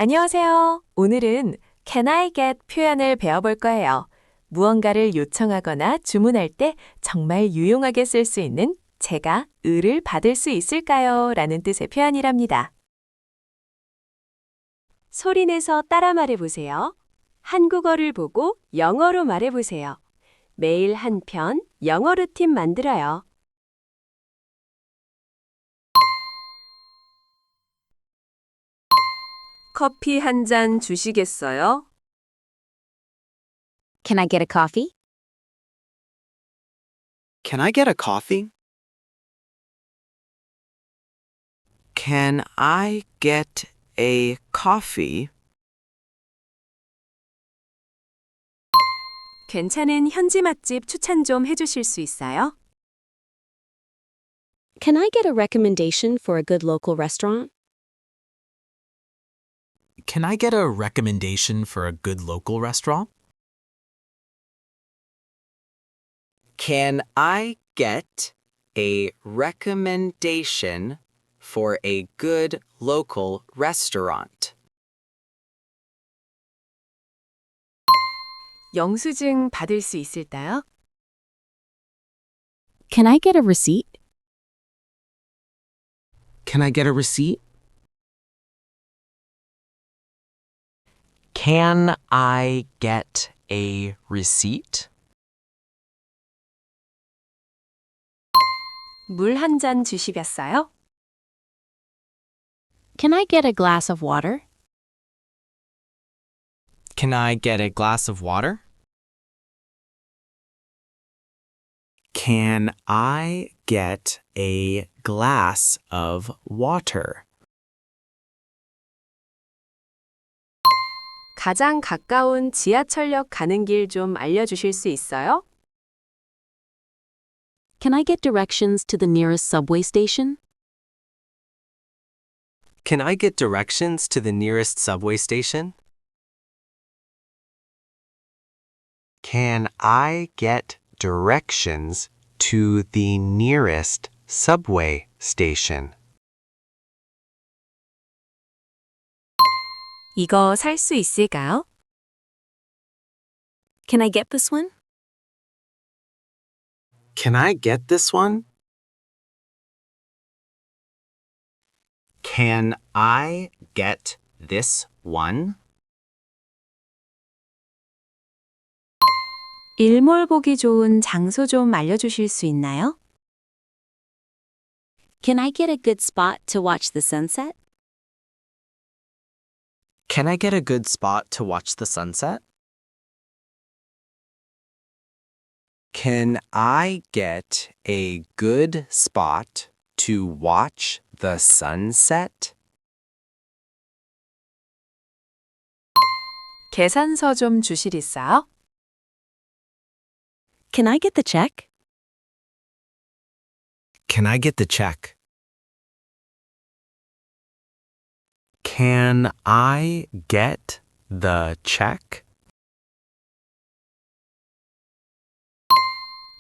안녕하세요. 오늘은 Can I get 표현을 배워볼 거예요. 무언가를 요청하거나 주문할 때 정말 유용하게 쓸 수 있는 제가 을을 받을 수 있을까요? 라는 뜻의 표현이랍니다. 소리내서 따라 말해보세요. 한국어를 보고 영어로 말해보세요. 매일 한 편 영어 루틴 만들어요. 커피 한 잔 주시겠어요? Can I get a coffee? Can I get a coffee? Can I get a coffee? 괜찮은 현지 맛집 추천 좀 해주실 수 있어요? Can I get a recommendation for a good local restaurant? Can I get a recommendation for a good local restaurant? Can I get a recommendation for a good local restaurant? 영수증 받을 수 있을까요? Can I get a receipt? Can I get a receipt? Can I get a receipt? 물 한 잔 주시겠어요? Can I get a glass of water? Can I get a glass of water? Can I get a glass of water? 가장 가까운 지하철역 가는 길 좀 알려주실 수 있어요? Can I get directions to the nearest subway station? Can I get directions to the nearest subway station? Can I get directions to the nearest subway station? 이거 살 수 있을까요? Can I get this one? Can I get this one? Can I get this one? 일몰 보기 좋은 장소 좀 알려주실 수 있나요? Can I get a good spot to watch the sunset? Can I get a good spot to watch the sunset? Can I get a good spot to watch the sunset? 계산서 좀 주시겠어요? Can I get the check? Can I get the check? Can I get the check?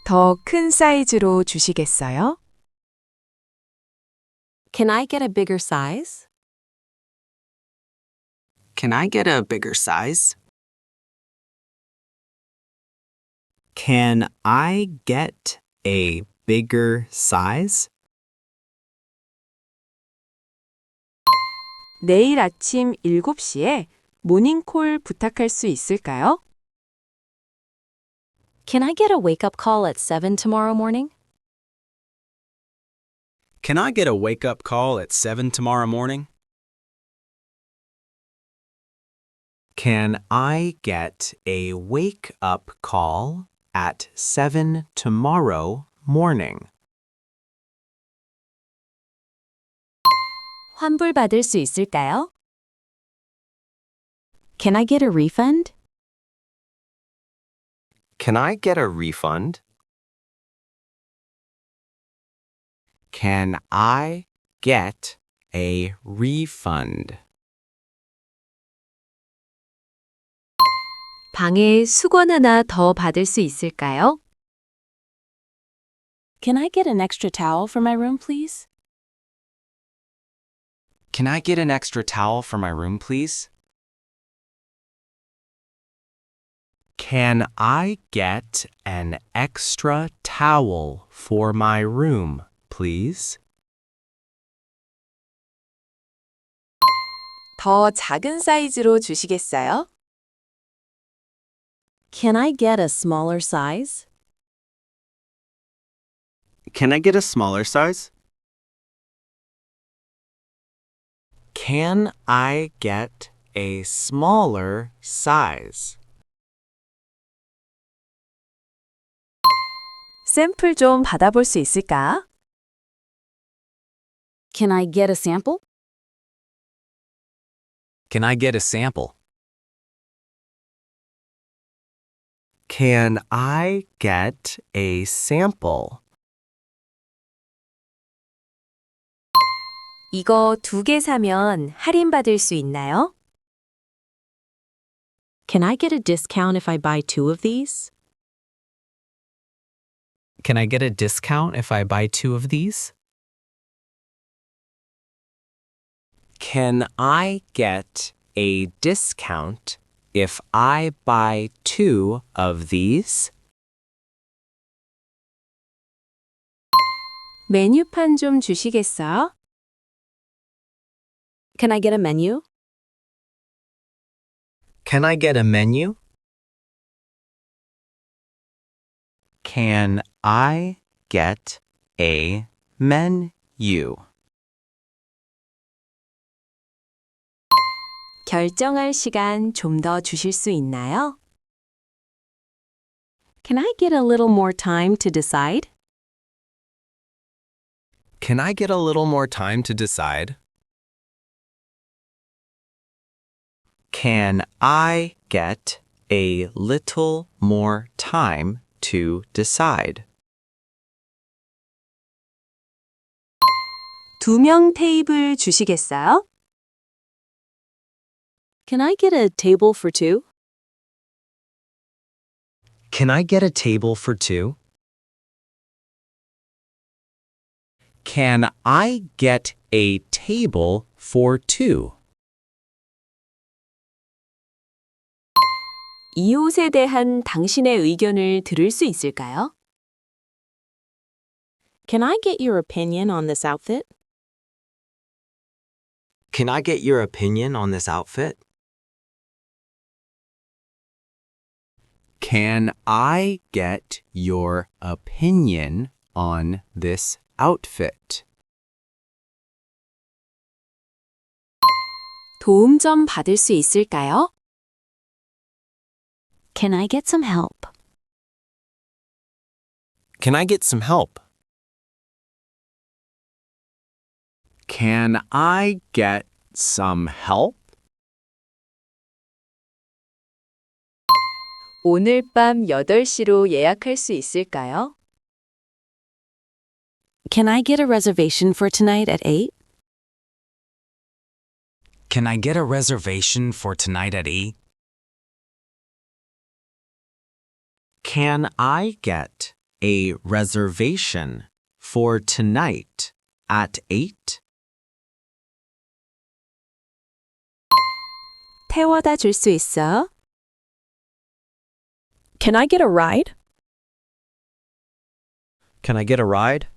더 큰 사이즈로 주시겠어요? Can I get a bigger size? Can I get a bigger size? Can I get a bigger size? 내일 아침 7시에 모닝콜 부탁할 수 있을까요? Can I get a wake-up call at 7 tomorrow morning? Can I get a wake-up call at 7 tomorrow morning? Can I get a wake-up call at 7 tomorrow morning? 환불 받을 수 있을까요? Can I get a refund? Can I get a refund? Can I get a refund? 방에 수건 하나 더 받을 수 있을까요? Can I get an extra towel for my room, please? Can I get an extra towel for my room, please? Can I get an extra towel for my room, please? 더 작은 사이즈로 주시겠어요? Can I get a smaller size? Can I get a smaller size? Can I get a smaller size? 샘플 좀 받아볼 수 있을까? Can I get a sample? Can I get a sample? Can I get a sample? 이거 2개 사면 할인받을 수 있나요? Can I get a discount if I buy 2 of these? Can I get a discount if I buy 2 of these? Can I get a discount if I buy 2 of these? 메뉴판 좀 주시겠어요? Can I get a menu? Can I get a menu? Can I get a menu? 결정할 시간 좀 더 주실 수 있나요? Can I get a little more time to decide? Can I get a little more time to decide? Can I get a little more time to decide? 2명 테이블 주시겠어요? Can I get a table for 2? Can I get a table for 2? Can I get a table for 2? 이 옷에 대한 당신의 의견을 들을 수 있을까요? Can I get your opinion on this outfit? Can I get your opinion on this outfit? Can I get your opinion on this outfit? 도움 좀 받을 수 있을까요? Can I get some help? Can I get some help? Can I get some help? 오늘 밤 8시로 예약할 수 있을까요? Can I get a reservation for tonight at 8? Can I get a reservation for tonight at 8? Can I get a reservation for tonight at 8? 태워다 줄 수 있어? Can I get a ride? Can I get a ride?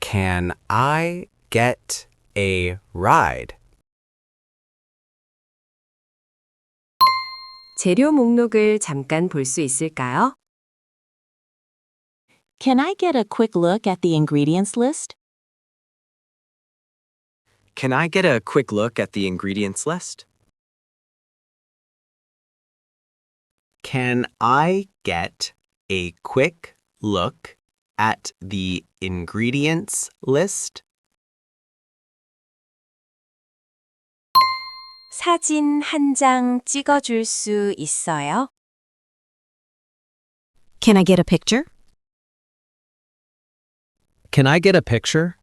Can I get a ride? 재료 목록을 잠깐 볼 수 있을까요? Can I get a quick look at the ingredients list? Can I get a quick look at the ingredients list? Can I get a quick look at the ingredients list? 사진 한 장 찍어줄 수 있어요? Can I get a picture? Can I get a picture?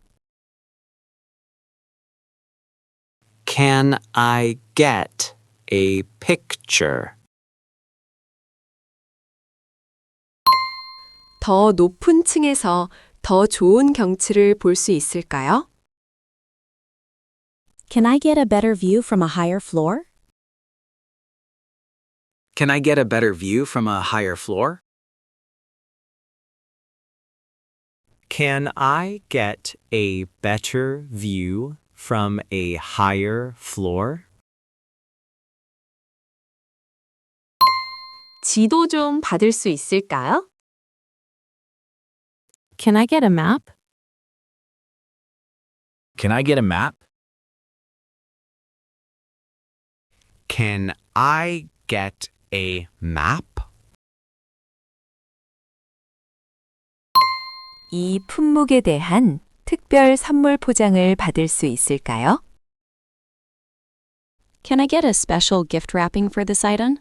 Can I get a picture? 더 높은 층에서 더 좋은 경치를 볼 수 있을까요? Can I get a better view from a higher floor? Can I get a better view from a higher floor? Can I get a better view from a higher floor? 지도 좀 받을 수 있을까요? Can I get a map? Can I get a map? Can I get a map? 이 품목에 대한 특별 선물 포장을 받을 수 있을까요? Can I get a special gift wrapping for this item?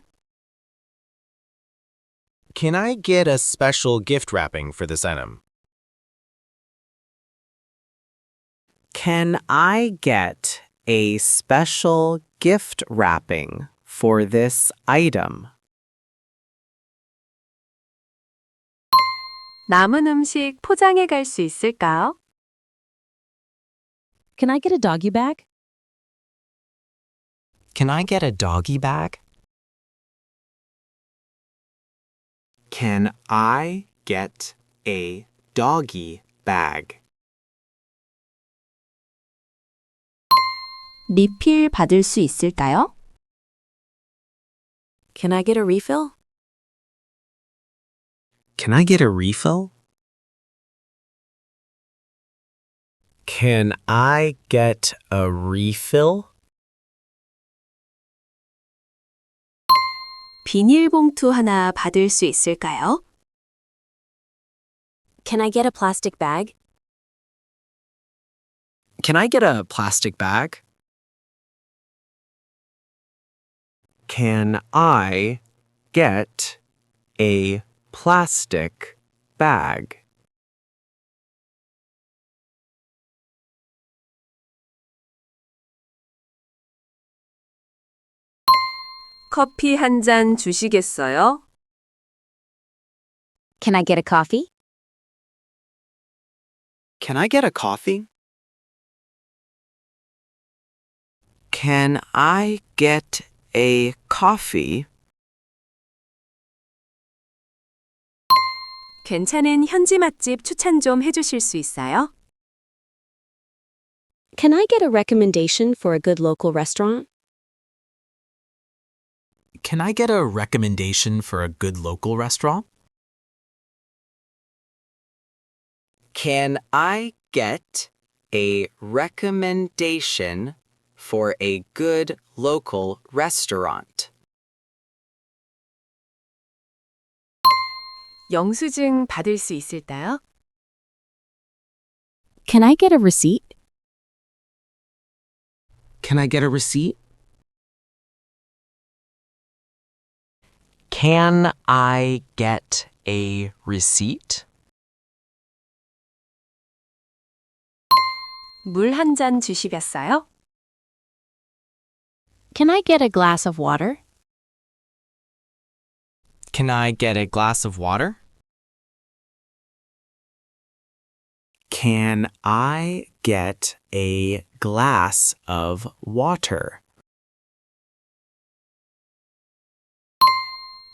Can I get a special gift wrapping for this item? Can I get a special gift wrapping for this item? 남은 음식 포장해 갈 수 있을까요? Can I get a doggy bag? Can I get a doggy bag? Can I get a doggy bag? 리필 받을 수 있을까요? Can I get a refill? Can I get a refill? Can I get a refill? 비닐봉투 하나 받을 수 있을까요? Can I get a plastic bag? Can I get a plastic bag? Can I get a plastic bag? 커피 한 잔 주시겠어요? Can I get a coffee? Can I get a coffee? Can I get a coffee? 괜찮은 현지 맛집 추천 좀 해주실 수 있어요? Can I get a recommendation for a good local restaurant? Can I get a recommendation for a good local restaurant? Can I get a recommendation for a good local restaurant? 영수증 받을 수 있을까요? Can I get a receipt? Can I get a receipt? Can I get a receipt? 물 한 잔 주시겠어요? Can I get a glass of water? Can I get a glass of water? Can I get a glass of water?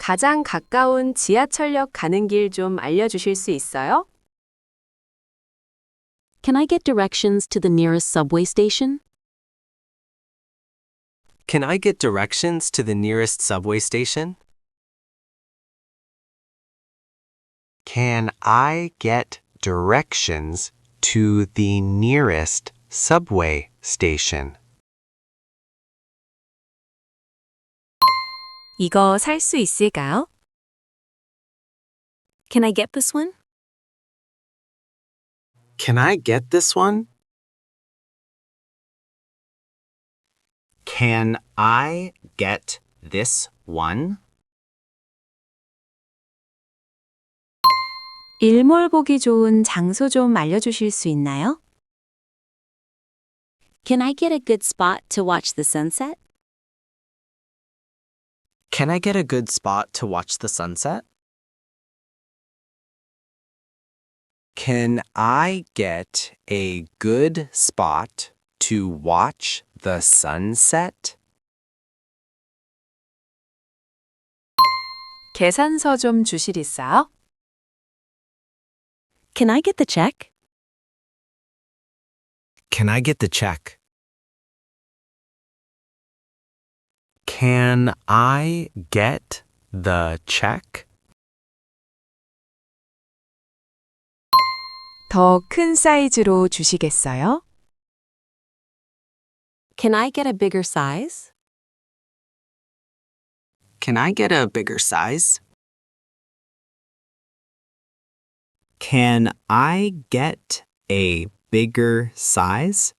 가장 가까운 지하철역 가는 길 좀 알려주실 수 있어요? Can I get directions to the nearest subway station? Can I get directions to the nearest subway station? Can I get directions to the nearest subway station? 이거 살 수 있을까요? Can I get this one? Can I get this one? Can I get this one? 일몰 보기 좋은 장소 좀 알려주실 수 있나요? Can I get a good spot to watch the sunset? Can I get a good spot to watch the sunset? Can I get a good spot to watch the sunset? 계산서 좀 주시겠어요? Can I get the check? Can I get the check? Can I get the check? 더 큰 사이즈로 주시겠어요? Can I get a bigger size? Can I get a bigger size? Can I get a bigger size?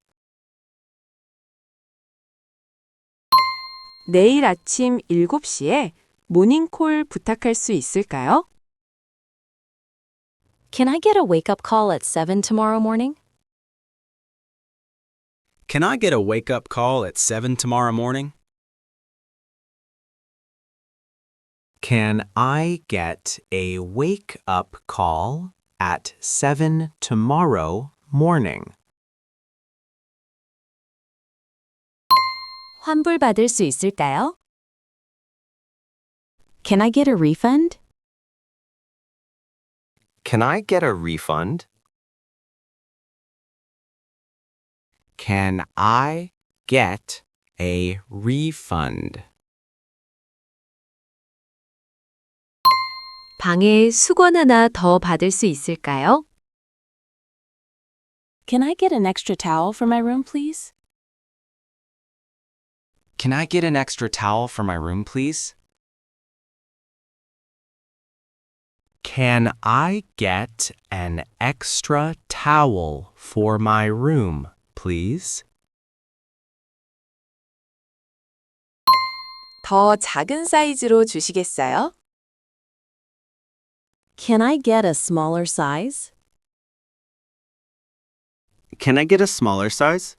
내일 아침 7시에 모닝콜 부탁할 수 있을까요? Can I get a wake-up call at 7 tomorrow morning? Can I get a wake up call at 7 tomorrow morning? Can I get a wake up call at 7 tomorrow morning? 환불받을 수 있을까요? Can I get a refund? Can I get a refund? Can I get a refund? 방에 수건 하나 더 받을 수 있을까요? Can I get an extra towel for my room, please? Can I get an extra towel for my room, please? Can I get an extra towel for my room, please? 더 작은 사이즈로 주시겠어요? Can I get a smaller size? Can I get a smaller size?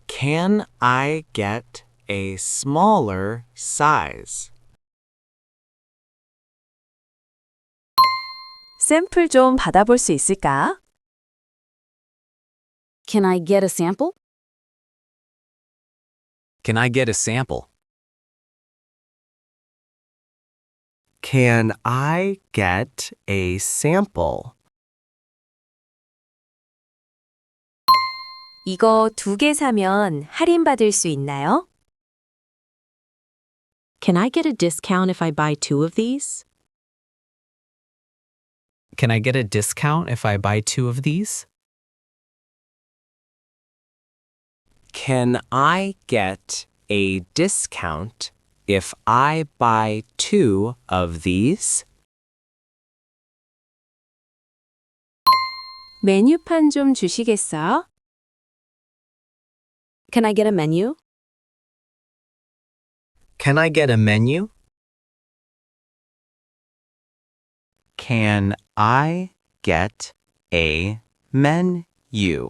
Can I get a smaller size? 샘플 좀 받아볼 수 있을까? Can I get a sample? Can I get a sample? Can I get a sample? 이거 2개 사면 할인받을 수 있나요? Can I get a discount if I buy 2 of these? Can I get a discount if I buy 2 of these? Can I get a discount if I buy 2 of these? 메뉴판 좀 주시겠어요? Can I get a menu? Can I get a menu? Can I get a menu?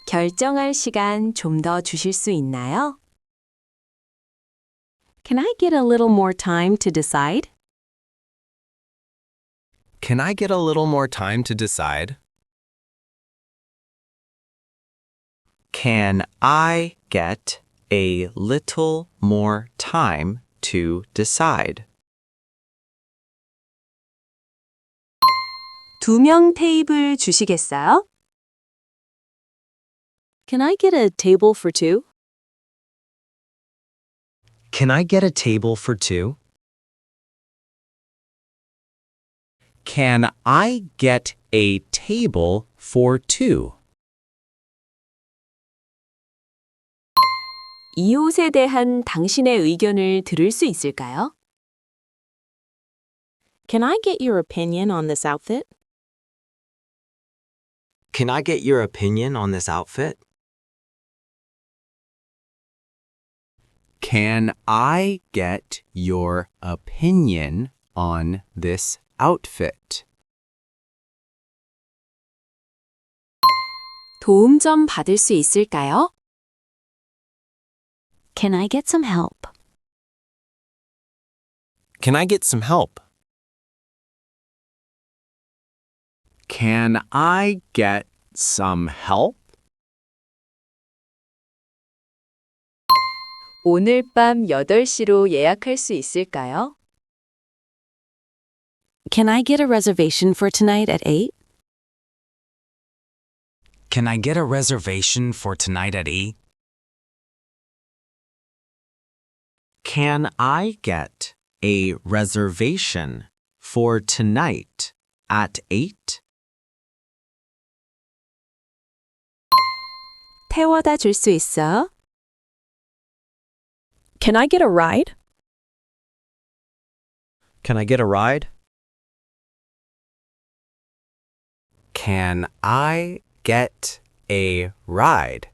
결정할 시간 좀 더 주실 수 있나요? Can I get a little more time to decide? Can I get a little more time to decide? Can I get a little more time to decide? 2명 테이블 주시겠어요? Can I get a table for 2? Can I get a table for 2? Can I get a table for 2? 이 옷에 대한 당신의 의견을 들을 수 있을까요? Can I get your opinion on this outfit? Can I get your opinion on this outfit? Can I get your opinion on this outfit? 도움 좀 받을 수 있을까요? Can I get some help? Can I get some help? Can I get some help? 오늘 밤 8시로 예약할 수 있을까요? Can I get a reservation for tonight at 8? Can I get a reservation for tonight at 8? Can I get a reservation for tonight at 8? 태워다 줄 수 있어? Can I get a ride? Can I get a ride? Can I get a ride?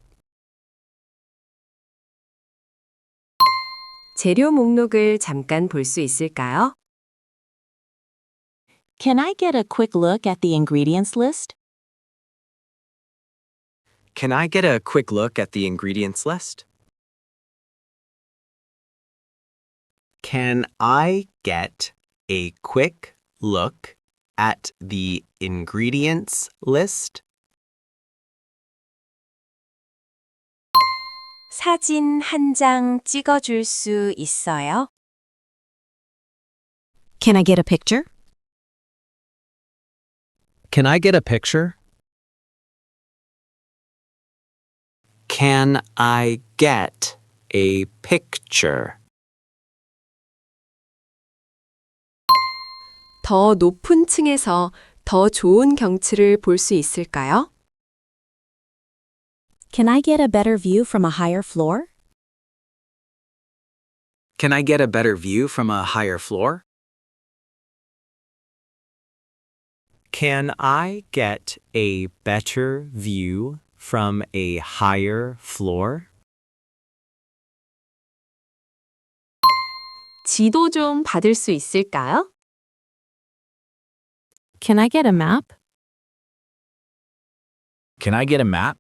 재료 목록을 잠깐 볼 수 있을까요? Can I get a quick look at the ingredients list? Can I get a quick look at the ingredients list? Can I get a quick look at the ingredients list? 사진 한 장 찍어 줄 수 있어요? Can I get a picture? Can I get a picture? Can I get a picture? 더 높은 층에서 더 좋은 경치를 볼 수 있을까요? Can I get a better view from a higher floor? Can I get a better view from a higher floor? Can I get a better view from a higher floor? 지도 좀 받을 수 있을까요? Can I get a map? Can I get a map?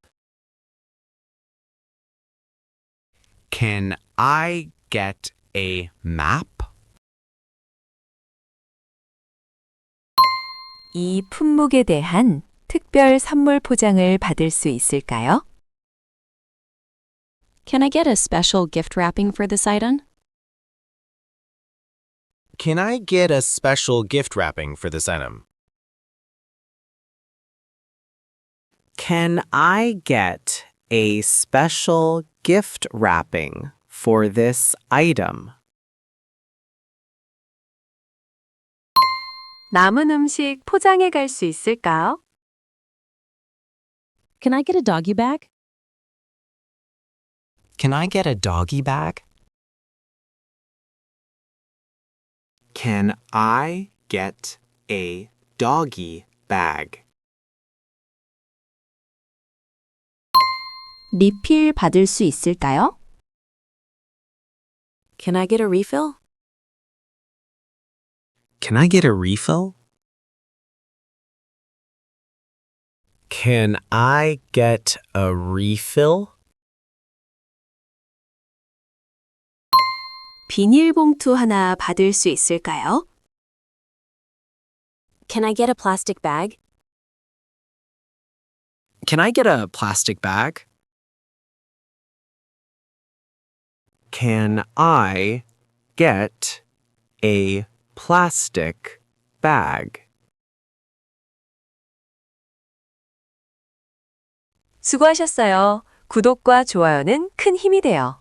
Can I get a map? 이 품목에 대한 특별 선물 포장을 받을 수 있을까요? Can I get a special gift wrapping for this item? Can I get a special gift wrapping for this item? Can I get a special gift wrapping for this item? 남은 음식 포장해 갈 수 있을까요? Can I get a doggy bag? Can I get a doggy bag? Can I get a doggy bag? 리필 받을 수 있을까요? Can I get a refill? Can I get a refill? Can I get a refill? 비닐봉투 하나 받을 수 있을까요? Can I get a plastic bag? Can I get a plastic bag? Can I get a plastic bag? 수고하셨어요. 구독과 좋아요는 큰 힘이 돼요.